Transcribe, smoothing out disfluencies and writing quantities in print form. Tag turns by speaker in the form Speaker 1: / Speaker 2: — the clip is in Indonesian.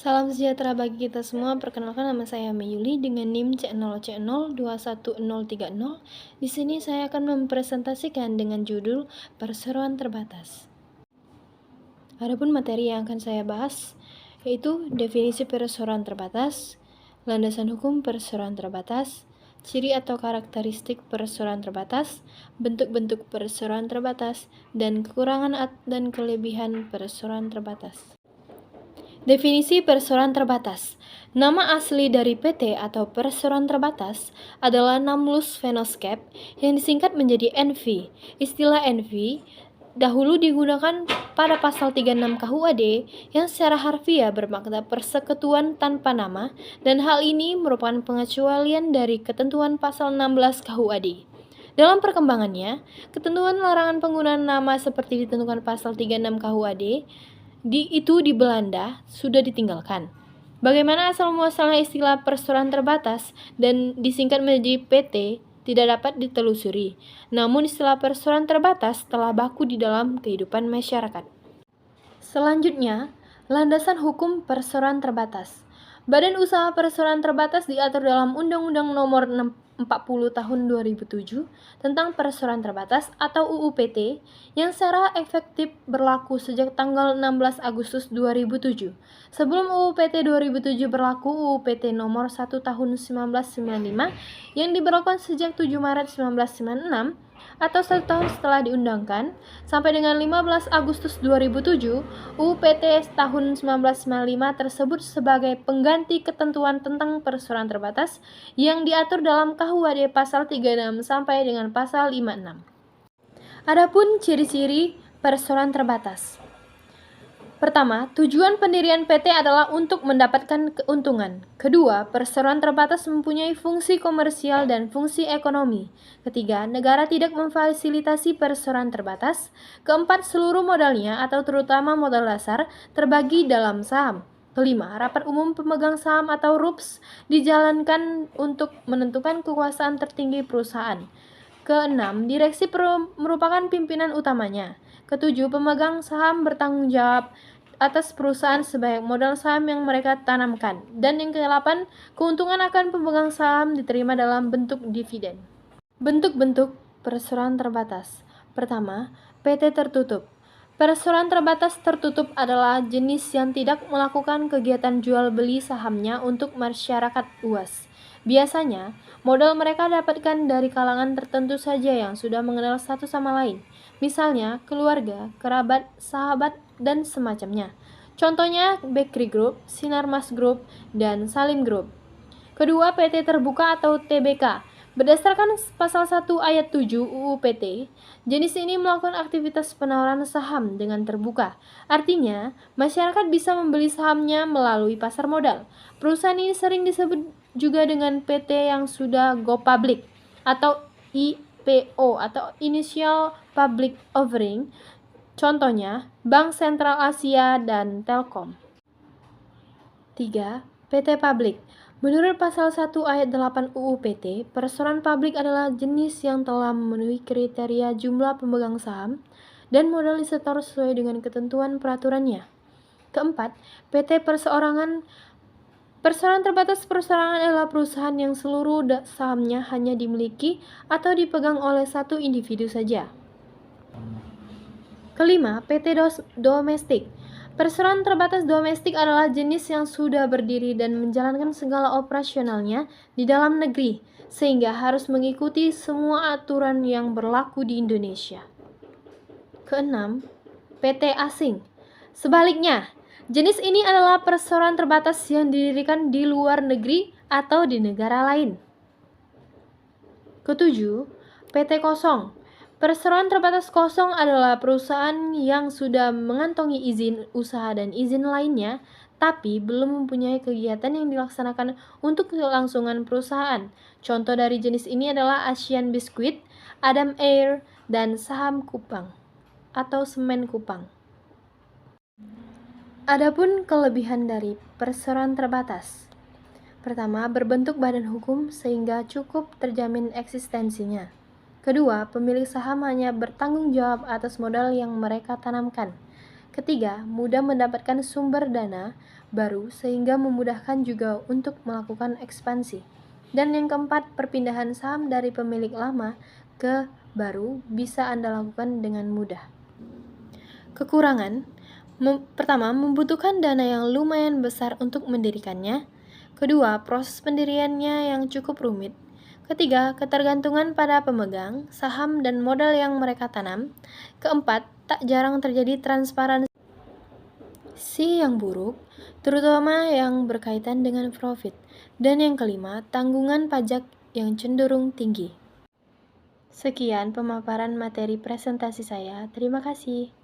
Speaker 1: Salam sejahtera bagi kita semua. Perkenalkan, nama saya Mayuli dengan NIM C0C0211030. Di sini saya akan mempresentasikan dengan judul Perseroan Terbatas. Adapun materi yang akan saya bahas yaitu definisi perseroan terbatas, landasan hukum perseroan terbatas, ciri atau karakteristik perseroan terbatas, bentuk-bentuk perseroan terbatas, dan kekurangan dan kelebihan perseroan terbatas. Definisi perseroan terbatas. Nama asli dari PT atau perseroan terbatas adalah Namlus Phenoscape yang disingkat menjadi NV. Istilah NV dahulu digunakan pada pasal 36 KUHD yang secara harfiah bermakna persekutuan tanpa nama, dan hal ini merupakan pengecualian dari ketentuan pasal 16 KUHD. Dalam perkembangannya, ketentuan larangan penggunaan nama seperti ditentukan pasal 36 KUHD di Belanda sudah ditinggalkan. Bagaimana asal muasalnya istilah perseroan terbatas dan disingkat menjadi PT tidak dapat ditelusuri. Namun istilah perseroan terbatas telah baku di dalam kehidupan masyarakat. Selanjutnya, landasan hukum perseroan terbatas. Badan Usaha Perseroan Terbatas diatur dalam Undang-Undang Nomor 40 Tahun 2007 tentang Perseroan Terbatas atau UU PT yang secara efektif berlaku sejak tanggal 16 Agustus 2007. Sebelum UU PT 2007 berlaku, UU PT Nomor 1 Tahun 1995 yang diberlakukan sejak 7 Maret 1996 atau 1 tahun setelah diundangkan, sampai dengan 15 Agustus 2007, UU PT tahun 1995 tersebut sebagai pengganti ketentuan tentang perseroan terbatas yang diatur dalam KUHD pasal 36 sampai dengan pasal 56. Adapun ciri-ciri perseroan terbatas. Pertama, tujuan pendirian PT adalah untuk mendapatkan keuntungan. Kedua, perseroan terbatas mempunyai fungsi komersial dan fungsi ekonomi. Ketiga, negara tidak memfasilitasi perseroan terbatas. Keempat, seluruh modalnya atau terutama modal dasar terbagi dalam saham. Kelima, rapat umum pemegang saham atau RUPS dijalankan untuk menentukan kekuasaan tertinggi perusahaan. Keenam, direksi merupakan pimpinan utamanya. Ketujuh, pemegang saham bertanggung jawab atas perusahaan sebanyak modal saham yang mereka tanamkan. Dan yang ke-8, keuntungan akan pemegang saham diterima dalam bentuk dividen. Bentuk-bentuk perseroan terbatas. Pertama, PT tertutup. Perseroan terbatas tertutup adalah jenis yang tidak melakukan kegiatan jual beli sahamnya untuk masyarakat luas. Biasanya, modal mereka dapatkan dari kalangan tertentu saja yang sudah mengenal satu sama lain. Misalnya, keluarga, kerabat, sahabat, dan semacamnya. Contohnya Bakery Group, Sinarmas Group, dan Salim Group. Kedua, PT terbuka atau TBK. Berdasarkan pasal 1 ayat 7 UU PT, jenis ini melakukan aktivitas penawaran saham dengan terbuka. Artinya, masyarakat bisa membeli sahamnya melalui pasar modal. Perusahaan ini sering disebut juga dengan PT yang sudah go public atau IPO atau Initial Public Offering. Contohnya, Bank Sentral Asia dan Telkom. 3. PT Publik. Menurut pasal 1 ayat 8 UU PT, perseroan publik adalah jenis yang telah memenuhi kriteria jumlah pemegang saham dan modal disetor sesuai dengan ketentuan peraturannya. Keempat, PT perseorangan. Perseroan terbatas perseorangan adalah perusahaan yang seluruh sahamnya hanya dimiliki atau dipegang oleh satu individu saja. Kelima, PT domestik. Perseroan terbatas domestik adalah jenis yang sudah berdiri dan menjalankan segala operasionalnya di dalam negeri, sehingga harus mengikuti semua aturan yang berlaku di Indonesia. Keenam, PT asing. Sebaliknya, jenis ini adalah perseroan terbatas yang didirikan di luar negeri atau di negara lain. Ketujuh, PT kosong. Perseroan terbatas kosong adalah perusahaan yang sudah mengantongi izin usaha dan izin lainnya, tapi belum mempunyai kegiatan yang dilaksanakan untuk kelangsungan perusahaan. Contoh dari jenis ini adalah Asian Biscuit, Adam Air, dan Saham Kupang atau Semen Kupang. Adapun kelebihan dari perseroan terbatas. Pertama, berbentuk badan hukum sehingga cukup terjamin eksistensinya. Kedua, pemilik saham hanya bertanggung jawab atas modal yang mereka tanamkan. Ketiga, mudah mendapatkan sumber dana, baru sehingga memudahkan juga untuk melakukan ekspansi. Dan yang keempat, perpindahan saham dari pemilik lama ke baru bisa Anda lakukan dengan mudah. Kekurangan, pertama, membutuhkan dana yang lumayan besar untuk mendirikannya. Kedua, proses pendiriannya yang cukup rumit. Ketiga, ketergantungan pada pemegang, saham, dan modal yang mereka tanam. Keempat, tak jarang terjadi transparansi yang buruk, terutama yang berkaitan dengan profit. Dan yang kelima, tanggungan pajak yang cenderung tinggi. Sekian pemaparan materi presentasi saya. Terima kasih.